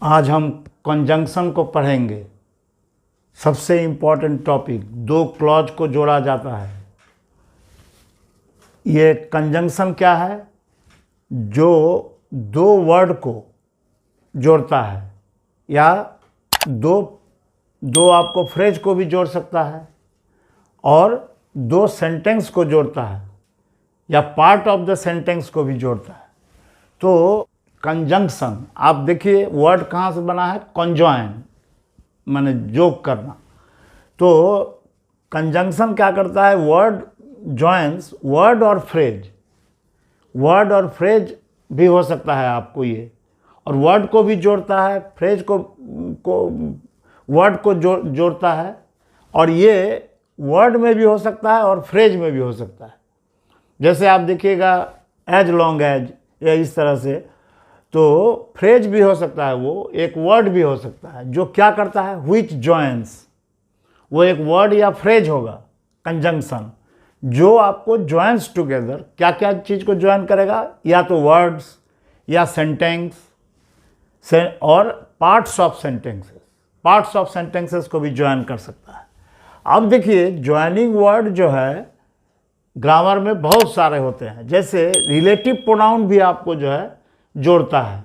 आज हम कंजंक्शन को पढ़ेंगे। सबसे इम्पोर्टेंट टॉपिक, दो क्लॉज को जोड़ा जाता है। ये कंजंक्शन क्या है? जो दो वर्ड को जोड़ता है, या दो आपको फ्रेज को भी जोड़ सकता है, और दो सेंटेंस को जोड़ता है, या पार्ट ऑफ द सेंटेंस को भी जोड़ता है। तो कंजंक्शन, आप देखिए वर्ड कहाँ से बना है? कॉन्जॉइन, माने जोग करना। तो कंजंक्शन क्या करता है? वर्ड जॉइंस वर्ड और फ्रेज। वर्ड और फ्रेज भी हो सकता है आपको ये, और वर्ड को भी जोड़ता है, फ्रेज को वर्ड को जोड़ता है, और ये वर्ड में भी हो सकता है और फ्रेज में भी हो सकता है। जैसे आप देखिएगा एज लॉन्ग एज, या इस तरह से। तो फ्रेज भी हो सकता है, वो एक वर्ड भी हो सकता है जो क्या करता है? व्हिच जॉइंस, वो एक वर्ड या फ्रेज होगा कंजंक्शन, जो आपको जॉइंस टुगेदर। क्या क्या चीज़ को जॉइन करेगा? या तो वर्ड्स, या सेंटेंस और parts of sentences. Parts of sentences को भी जॉइन कर सकता है। अब देखिए जॉइनिंग वर्ड जो है ग्रामर में बहुत सारे होते हैं। जैसे रिलेटिव प्रोनाउन भी आपको जो है जोड़ता है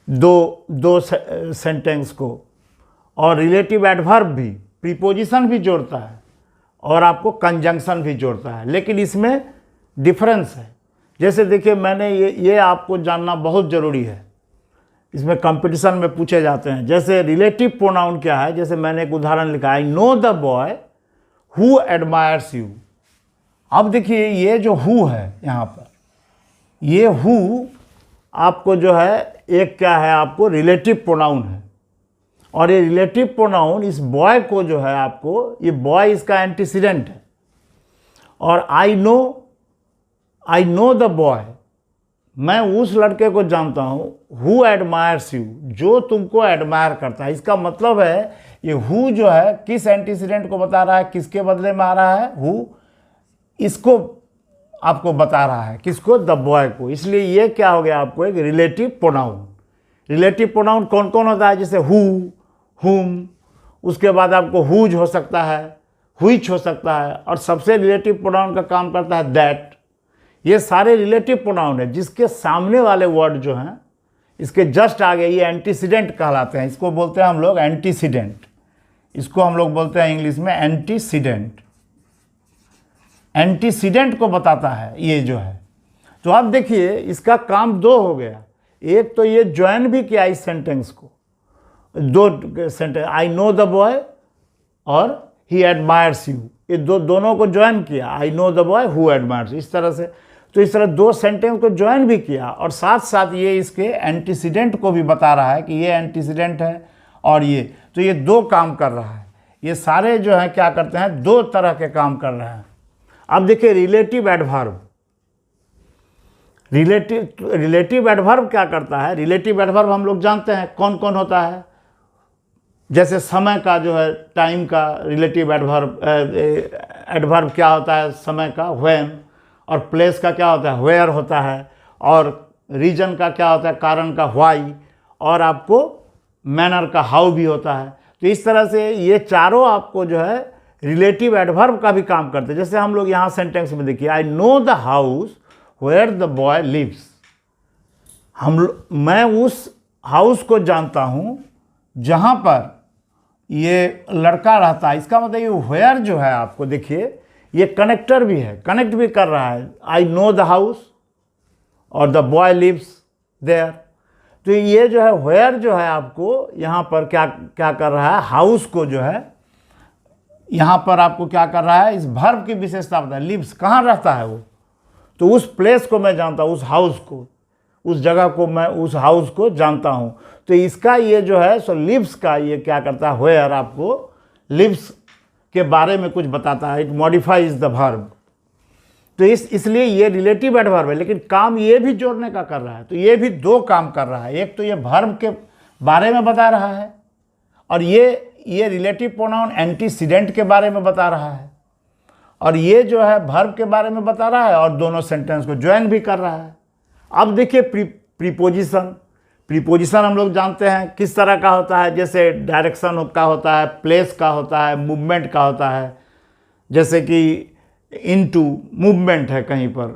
दो सेंटेंस को, और रिलेटिव एडवर्ब भी, प्रीपोजिशन भी जोड़ता है, और आपको कंजंक्शन भी जोड़ता है। लेकिन इसमें डिफरेंस है। जैसे देखिए मैंने ये आपको जानना बहुत ज़रूरी है, इसमें कंपटीशन में पूछे जाते हैं। जैसे रिलेटिव प्रोनाउन क्या है? जैसे मैंने एक उदाहरण लिखा, आई know the boy who admires you. अब देखिए ये जो हु है यहाँ पर, ये हु आपको जो है एक क्या है? आपको रिलेटिव प्रोनाउन है, और ये रिलेटिव प्रोनाउन इस बॉय को जो है आपको, ये बॉय इसका एंटीसीडेंट है। और आई नो द बॉय, मैं उस लड़के को जानता हूँ, हु एडमायर्स यू, जो तुमको एडमायर करता है। इसका मतलब है ये हु जो है किस एंटीसीडेंट को बता रहा है? किसके बदले में आ रहा है? हु इसको आपको बता रहा है, किसको? द बॉय को। इसलिए ये क्या हो गया आपको? एक रिलेटिव प्रोनाउन। रिलेटिव प्रोनाउन कौन कौन होता है? जैसे हु, हुम, उसके बाद आपको हुज हो सकता है, हुइच हो सकता है, और सबसे रिलेटिव प्रोनाउन का काम करता है दैट। ये सारे रिलेटिव प्रोनाउन है जिसके सामने वाले वर्ड जो हैं, इसके जस्ट आगे, ये एंटीसीडेंट कहलाते हैं। इसको बोलते हैं हम लोग एंटीसीडेंट। इसको हम लोग बोलते हैं इंग्लिश में एंटीसीडेंट। एंटीसीडेंट को बताता है ये जो है। तो अब देखिए इसका काम दो हो गया। एक तो ये ज्वाइन भी किया इस सेंटेंस को, दो sentence, I know the boy और ही एडमायर्स यू, ये दोनों को ज्वाइन किया, आई know the boy who admires, इस तरह से। तो इस तरह दो सेंटेंस को ज्वाइन भी किया, और साथ साथ ये इसके एंटीसीडेंट को भी बता रहा है कि ये एंटीसीडेंट है, और ये तो ये दो काम कर रहा है। ये सारे जो है क्या करते हैं? दो तरह के काम कर रहे हैं। अब देखिए रिलेटिव एडवर्ब। रिलेटिव एडवर्ब क्या करता है? रिलेटिव एडवर्ब हम लोग जानते हैं कौन कौन होता है। जैसे समय का जो है, टाइम का रिलेटिव एडवर्ब क्या होता है? समय का व्हेन, और प्लेस का क्या होता है? वेयर होता है, और रीजन का क्या होता है? कारण का व्हाई, और आपको मैनर का हाउ भी होता है। तो इस तरह से ये चारों आपको जो है रिलेटिव एडवर्ब का भी काम करते हैं। जैसे हम लोग यहाँ सेंटेंस में देखिए, I know the house where the boy lives. मैं उस हाउस को जानता हूँ जहाँ पर ये लड़का रहता है। इसका मतलब ये वेयर जो है आपको देखिए, ये कनेक्टर भी है, कनेक्ट भी कर रहा है। आई नो द हाउस और द बॉय लिव्स देयर। तो ये जो है वेयर जो है आपको यहाँ पर क्या क्या कर रहा है? हाउस को जो है यहाँ पर आपको क्या कर रहा है? इस वर्ब की विशेषता बता है। लिव्स कहाँ रहता है वो? तो उस प्लेस को मैं जानता हूँ, उस हाउस को, उस जगह को मैं, उस हाउस को जानता हूँ। तो इसका ये जो है सो लिव्स का ये क्या करता है? वेयर आपको लिव्स के बारे में कुछ बताता है। It modifies the verb. तो इसलिए ये रिलेटिव एडवर्ब है, लेकिन काम ये भी जोड़ने का कर रहा है। तो ये भी दो काम कर रहा है। एक तो ये वर्ब के बारे में बता रहा है, और ये रिलेटिव प्रोनाउन एंटीसीडेंट के बारे में बता रहा है, और ये जो है वर्ब के बारे में बता रहा है, और दोनों सेंटेंस को ज्वाइन भी कर रहा है। अब देखिए प्रीपोजिशन। प्रीपोजिशन हम लोग जानते हैं किस तरह का होता है, जैसे डायरेक्शन का होता है, प्लेस का होता है, मूवमेंट का होता है। जैसे कि इनटू मूवमेंट है कहीं पर,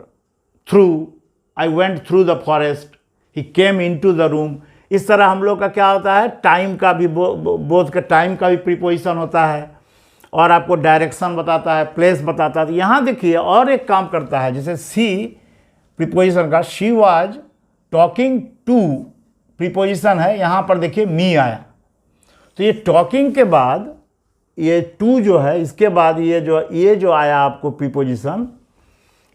through, I went through the forest, he came into the room. इस तरह हम लोग का क्या होता है, टाइम का भी बोथ का टाइम का भी प्रीपोजिशन होता है और आपको डायरेक्शन बताता है, प्लेस बताता है। तो यहाँ देखिए और एक काम करता है, जैसे सी प्रीपोजिशन का, she was talking to preposition है, यहाँ पर देखिए मी आया। तो ये टॉकिंग के बाद ये टू जो है, इसके बाद ये जो आया आपको प्रीपोजिशन,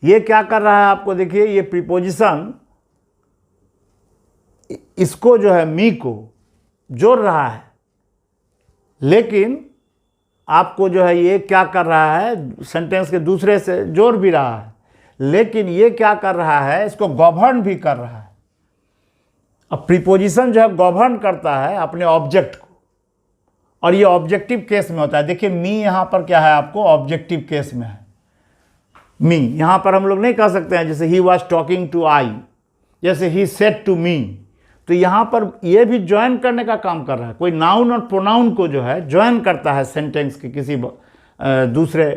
ये क्या कर रहा है आपको देखिए, ये प्रीपोजिशन इसको जो है मी को जोड़ रहा है, लेकिन आपको जो है ये क्या कर रहा है, सेंटेंस के दूसरे से जोड़ भी रहा है, लेकिन ये क्या कर रहा है, इसको गवर्न भी कर रहा है। अब प्रीपोजिशन जो है गवर्न करता है अपने ऑब्जेक्ट को, और ये ऑब्जेक्टिव केस में होता है। देखिए मी यहाँ पर क्या है, आपको ऑब्जेक्टिव केस में है मी। यहाँ पर हम लोग नहीं कह सकते हैं जैसे ही वॉज टॉकिंग टू आई, जैसे ही सेड टू मी। तो यहाँ पर ये भी ज्वाइन करने का काम कर रहा है, कोई नाउन और प्रोनाउन को जो है ज्वाइन करता है सेंटेंस के किसी दूसरे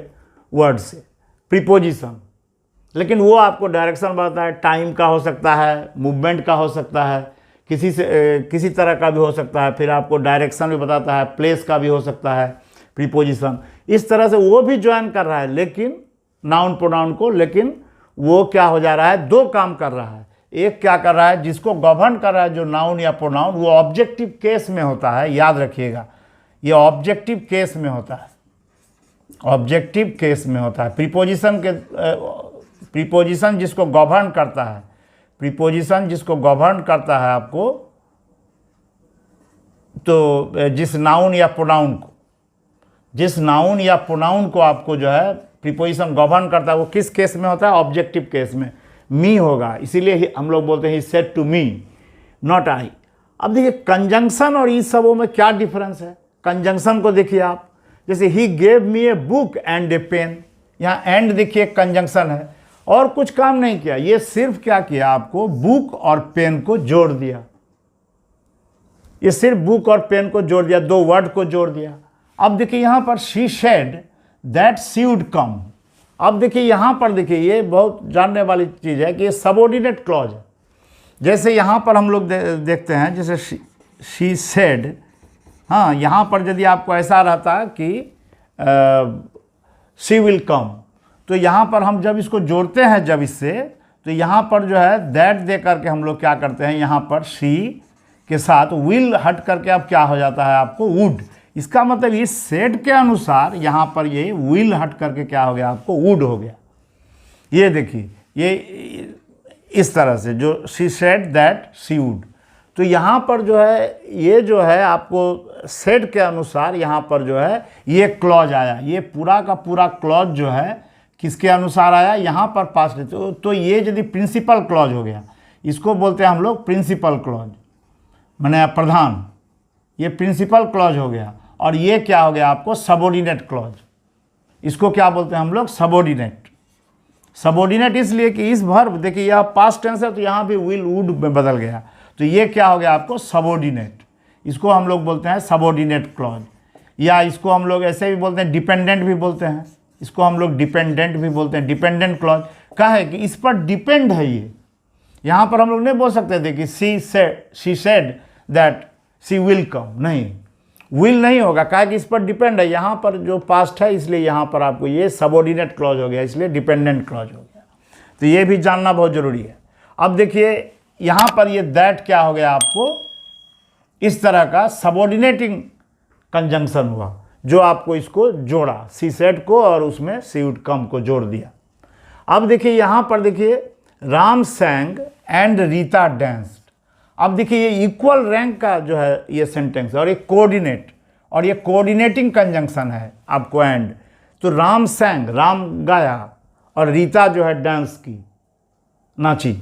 वर्ड से, प्रीपोजिशन। लेकिन वो आपको डायरेक्शन बताता है, टाइम का हो सकता है, मूवमेंट का हो सकता है, किसी तरह का भी हो सकता है, फिर आपको डायरेक्शन भी बताता है, प्लेस का भी हो सकता है प्रीपोजिशन। इस तरह से वो भी ज्वाइन कर रहा है, लेकिन नाउन प्रोनाउन को, लेकिन वो क्या हो जा रहा है, दो काम कर रहा है। एक क्या कर रहा है, जिसको गवर्न कर रहा है जो नाउन या प्रोनाउन, वो ऑब्जेक्टिव केस में होता है, याद रखिएगा ये ऑब्जेक्टिव केस में होता है, ऑब्जेक्टिव केस में होता है। प्रीपोजिशन जिसको गवर्न करता है, प्रीपोजिशन जिसको गवर्न करता है आपको, तो जिस नाउन या प्रोनाउन को आपको जो है प्रीपोजिशन गवर्न करता है, वो किस केस में होता है, ऑब्जेक्टिव केस में मी होगा। इसीलिए हम लोग बोलते हैं he said to me, not I. अब देखिए कंजंक्शन और इस सबों में क्या डिफरेंस है। कंजंक्शन को देखिए आप, जैसे ही gave me a book and a pen, यहाँ एंड देखिए कंजंक्शन है, और कुछ काम नहीं किया, ये सिर्फ क्या किया, आपको बुक और पेन को जोड़ दिया। ये सिर्फ बुक और पेन को जोड़ दिया, दो वर्ड को जोड़ दिया। अब देखिए यहाँ पर she said that she would come. अब देखिए यहाँ पर देखिए, ये बहुत जानने वाली चीज़ है कि ये सबऑर्डिनेट क्लॉज है। जैसे यहाँ पर हम लोग देखते हैं, जैसे शी सेड, हाँ यहाँ पर यदि आपको ऐसा रहता कि शी विल कम, तो यहाँ पर हम जब इसको जोड़ते हैं जब इससे, तो यहाँ पर जो है दैट दे करके हम लोग क्या करते हैं, यहाँ पर शी के साथ विल हट करके अब क्या हो जाता है आपको, वुड। इसका मतलब ये सेड के अनुसार यहाँ पर ये विल हट करके क्या हो गया, आपको वुड हो गया। ये देखिए ये इस तरह से, जो she said that she would. तो यहाँ पर जो है, ये जो है आपको सेड के अनुसार यहाँ पर जो है ये क्लॉज आया। ये पूरा का पूरा क्लॉज जो है किसके अनुसार आया, यहाँ पर पास्ट। तो ये यदि प्रिंसिपल क्लॉज हो गया, इसको बोलते हैं हम लोग प्रिंसिपल क्लॉज, माने प्रधान, ये प्रिंसिपल क्लॉज हो गया। और ये क्या हो गया आपको, सबऑर्डिनेट क्लॉज। इसको क्या बोलते हैं हम लोग, सबऑर्डिनेट। सबऑर्डिनेट इसलिए कि इस वर्ब देखिए यह पास्ट टेंस है, तो यहाँ भी विल वुड में बदल गया, तो ये क्या हो गया आपको, सबऑर्डिनेट। इसको हम लोग बोलते हैं सबऑर्डिनेट क्लॉज, या इसको हम लोग ऐसे भी बोलते हैं, डिपेंडेंट भी बोलते हैं, इसको हम लोग डिपेंडेंट भी बोलते हैं, डिपेंडेंट क्लॉज। क्या है कि इस पर डिपेंड है ये। यहाँ पर हम लोग नहीं बोल सकते थे कि she said that she will come, नहीं, विल नहीं होगा, कहा कि इस पर डिपेंड है। यहाँ पर जो पास्ट है, इसलिए यहाँ पर आपको ये सबऑर्डिनेट क्लॉज हो गया, इसलिए डिपेंडेंट क्लॉज हो गया। तो ये भी जानना बहुत जरूरी है। अब देखिए यहाँ पर ये दैट क्या हो गया आपको, इस तरह का सबऑर्डिनेटिंग कंजंक्शन हुआ, जो आपको इसको जोड़ा, सी सेड को और उसमें सी वुड कम को जोड़ दिया। अब देखिए यहाँ पर देखिए, राम सैंग एंड रीता डांस्ड। अब देखिए ये इक्वल रैंक का जो है ये सेंटेंस, और ये कोऑर्डिनेट, और ये कोऑर्डिनेटिंग कंजंक्शन है आपको एंड। तो राम सैंग, राम गाया, और रीता जो है डांस की, नाची।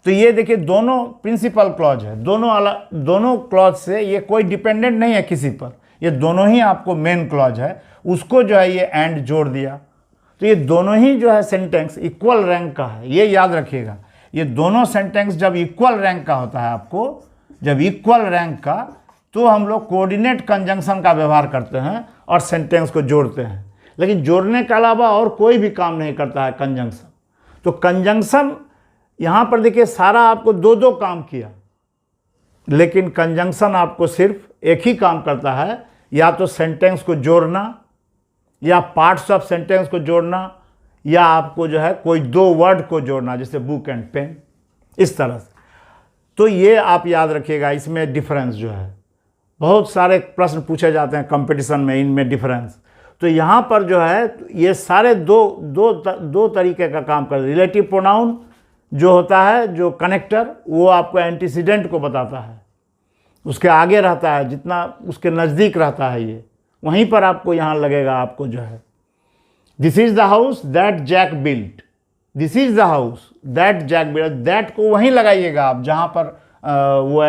तो ये देखिए दोनों प्रिंसिपल क्लॉज है, दोनों क्लॉज से ये कोई डिपेंडेंट नहीं है किसी पर, ये दोनों ही आपको मेन क्लॉज है, उसको जो है ये एंड जोड़ दिया। तो ये दोनों ही जो है सेंटेंस इक्वल रैंक का है, ये याद रखिएगा। ये दोनों सेंटेंस जब इक्वल रैंक का होता है आपको, जब इक्वल रैंक का, तो हम लोग कोऑर्डिनेट कंजंक्शन का व्यवहार करते हैं और सेंटेंस को जोड़ते हैं। लेकिन जोड़ने के अलावा और कोई भी काम नहीं करता है कंजंक्शन। तो कंजंक्शन यहाँ पर देखिए सारा आपको दो दो काम किया, लेकिन कंजंक्शन आपको सिर्फ एक ही काम करता है, या तो सेंटेंस को जोड़ना, या पार्ट्स ऑफ सेंटेंस को जोड़ना, या आपको जो है कोई दो वर्ड को जोड़ना, जैसे बुक एंड पेन, इस तरह से। तो ये आप याद रखिएगा, इसमें डिफरेंस जो है, बहुत सारे प्रश्न पूछे जाते हैं कंपटीशन में, इनमें डिफरेंस। तो यहाँ पर जो है ये सारे दो तरीके का काम कर। रिलेटिव प्रोनाउन जो होता है, जो कनेक्टर, वो आपको एंटीसीडेंट को बताता है, उसके आगे रहता है, जितना उसके नज़दीक रहता है ये, वहीं पर आपको यहाँ लगेगा। आपको जो है this is the house that Jack built, this is the house that Jack built, that को वहीं लगाइएगा आप जहाँ पर वो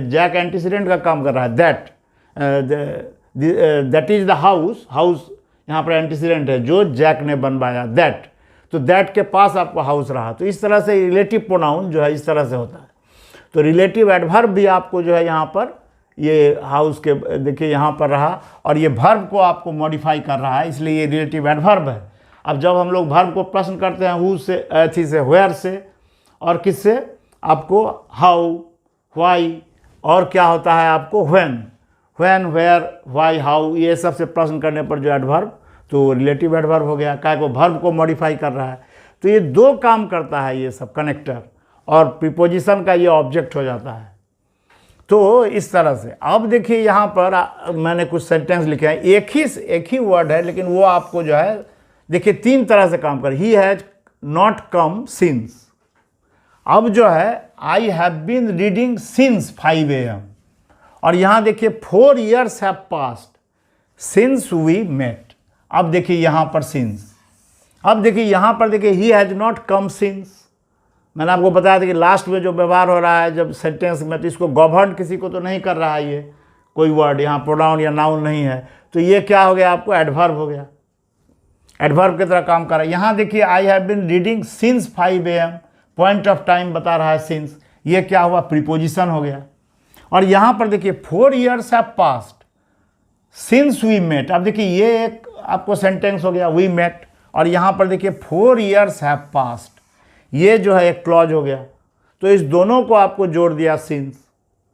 जैक एंटीसीडेंट का काम कर रहा है। That is the house, house यहाँ पर एंटीसीडेंट है जो जैक ने बनवाया, दैट, तो दैट के पास आपको हाउस रहा। तो इस तरह से रिलेटिव प्रोनाउन जो है इस तरह से होता है। तो रिलेटिव एडवर्ब भी आपको जो है यहाँ पर ये हाउस के देखिए यहाँ पर रहा, और ये वर्ब को आपको मॉडिफाई कर रहा है, इसलिए ये रिलेटिव एडवर्ब है। अब जब हम लोग वर्ब को प्रश्न करते हैं हु से, अथी से, वेयर से, और किससे, आपको हाउ, व्हाई, और क्या होता है आपको व्हेन, वेयर, व्हाई, हाउ, ये सब से प्रश्न करने पर जो एडवर्ब, तो रिलेटिव एडवर्ब हो गया। क्या को वर्ब को मॉडिफाई कर रहा है। तो ये दो काम करता है ये सब, कनेक्टर, और प्रीपोजिशन का ये ऑब्जेक्ट हो जाता है। तो इस तरह से अब देखिए यहाँ पर मैंने कुछ सेंटेंस लिखे हैं, एक ही वर्ड है, लेकिन वो आपको जो है देखिए तीन तरह से काम कर। He has not come since, अब जो है I have been reading since 5 AM, और यहाँ देखिए 4 years have passed since we met. अब देखिए यहाँ पर सिंस, अब देखिए यहाँ पर देखिए ही हैज नॉट कम सिंस। मैंने आपको बताया था कि लास्ट में जो व्यवहार हो रहा है जब सेंटेंस में, तो इसको गवर्न किसी को तो नहीं कर रहा है, ये कोई वर्ड यहाँ प्रोनाउन या नाउन नहीं है, तो ये क्या हो गया आपको, एडवर्ब हो गया, एडवर्ब की तरह काम कर रहा है। यहाँ देखिए I have been reading since 5 AM, point of time बता रहा है सिंस, ये क्या हुआ, प्रीपोजिशन हो गया। और यहाँ पर देखिए 4 years have passed since we met, अब देखिए ये एक आपको सेंटेंस हो गया, वी मेट, और यहाँ पर देखिए 4 years हैव पास्ड, ये जो है एक क्लॉज हो गया। तो इस दोनों को आपको जोड़ दिया सिंस,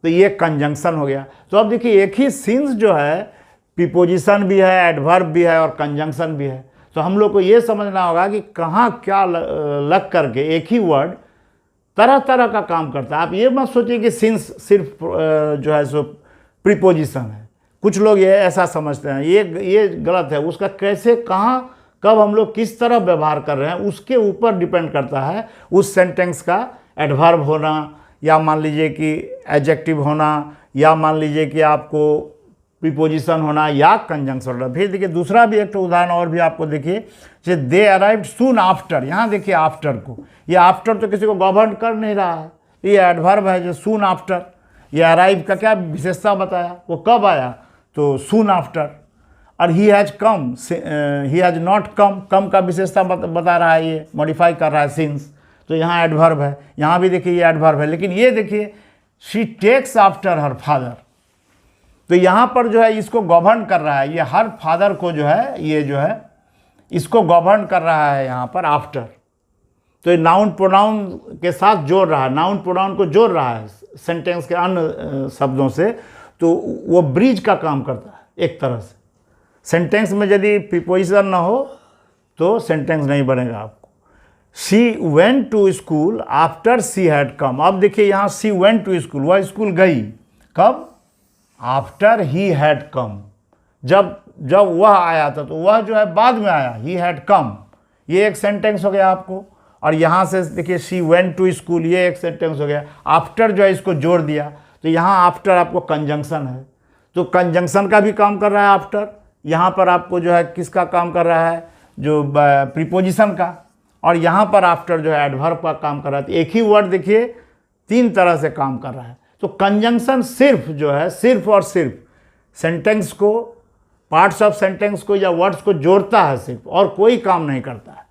तो ये कंजंक्शन हो गया। तो अब देखिए एक ही सिंस जो है प्रीपोजिशन भी है, एडवर्ब भी है, और कंजंक्शन भी है। तो हम लोग को ये समझना होगा कि कहाँ क्या लग करके एक ही वर्ड तरह तरह का काम करता है। आप ये मत सोचिए कि सिंस सिर्फ जो है सो प्रीपोजिशन है, कुछ लोग ये ऐसा समझते हैं, ये गलत है। उसका कैसे, कहाँ, कब हम लोग किस तरह व्यवहार कर रहे हैं उसके ऊपर डिपेंड करता है उस सेंटेंस का एडवर्ब होना, या मान लीजिए कि एडजेक्टिव होना, या मान लीजिए कि आपको प्रीपोजिशन होना, या कंजंक्शन होना। फिर देखिए दूसरा भी एक उदाहरण और भी आपको देखिए, जैसे दे अराइव्ड सून आफ्टर, यहाँ देखिए आफ्टर को, ये आफ्टर तो किसी को गवर्न कर नहीं रहा है, ये एडवर्ब है जो सून आफ्टर। ये अराइव का क्या विशेषता बताया, वो कब आया, तो सून आफ्टर। और he has come, he has not come, come का विशेषता बता रहा है, ये मॉडिफाई कर रहा है सिंस, तो यहाँ एडवर्ब है। यहाँ भी देखिए ये एडवर्ब है, लेकिन ये देखिए she takes after her father, तो यहाँ पर जो है इसको गवर्न कर रहा है, ये हर फादर को जो है, ये जो है इसको गवर्न कर रहा है यहाँ पर आफ्टर। तो ये नाउन प्रोनाउन के साथ जोड़ रहा है, नाउन प्रोनाउन को जोड़ रहा है सेंटेंस के अन्य शब्दों से, तो वो ब्रिज का काम करता है एक तरह से। सेंटेंस में यदि प्रीपोजिशन ना हो तो सेंटेंस नहीं बनेगा आपको। She went to school after she had come, अब देखिए यहाँ शी वेंट टू स्कूल, वह स्कूल गई कब, आफ्टर ही हैड कम, जब वह आया था, तो वह जो है बाद में आया, ही हैड कम, ये एक सेंटेंस हो गया आपको। और यहाँ से देखिए शी वेंट टू स्कूल, ये एक सेंटेंस हो गया। आफ्टर जो है इसको जोड़ दिया, तो यहाँ आफ्टर आपको कंजंक्शन है, तो कंजंक्शन का भी काम कर रहा है आफ्टर। यहाँ पर आपको जो है किसका काम कर रहा है, जो प्रीपोजिशन का, और यहाँ पर आफ्टर जो है एडवर्ब का काम कर रहा है। तो एक ही वर्ड देखिए तीन तरह से काम कर रहा है। तो कंजंक्शन सिर्फ जो है, सिर्फ और सिर्फ सेंटेंस को, पार्ट्स ऑफ सेंटेंस को या वर्ड्स को जोड़ता है सिर्फ, और कोई काम नहीं करता है।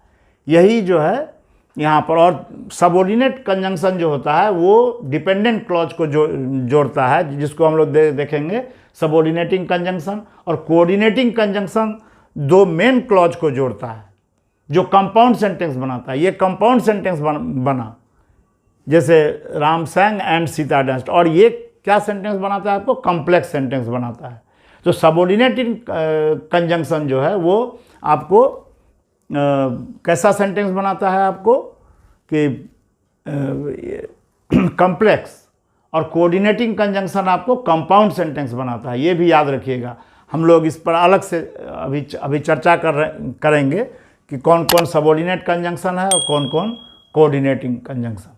यही जो है यहाँ पर। और सबऑर्डिनेट कंजंक्शन जो होता है वो डिपेंडेंट क्लॉज को जोड़ता है, जिसको हम लोग देखेंगे सबऑर्डिनेटिंग कंजंक्शन। और कोऑर्डिनेटिंग कंजंक्शन दो मेन क्लॉज को जोड़ता है जो कंपाउंड सेंटेंस बनाता है। ये कंपाउंड सेंटेंस बना, जैसे Ram sang and Sita danced, और ये क्या सेंटेंस बनाता है आपको? कॉम्प्लेक्स सेंटेंस बनाता है। तो सबऑर्डिनेटिंग कंजंक्शन जो है वो आपको कैसा सेंटेंस बनाता है आपको कि कॉम्प्लेक्स, और कोऑर्डिनेटिंग कंजंक्शन आपको कंपाउंड सेंटेंस बनाता है। ये भी याद रखिएगा। हम लोग इस पर अलग से अभी चर्चा करेंगे कि कौन कौन सबऑर्डिनेट कंजंक्शन है और कौन कौन कोऑर्डिनेटिंग कंजंक्शन।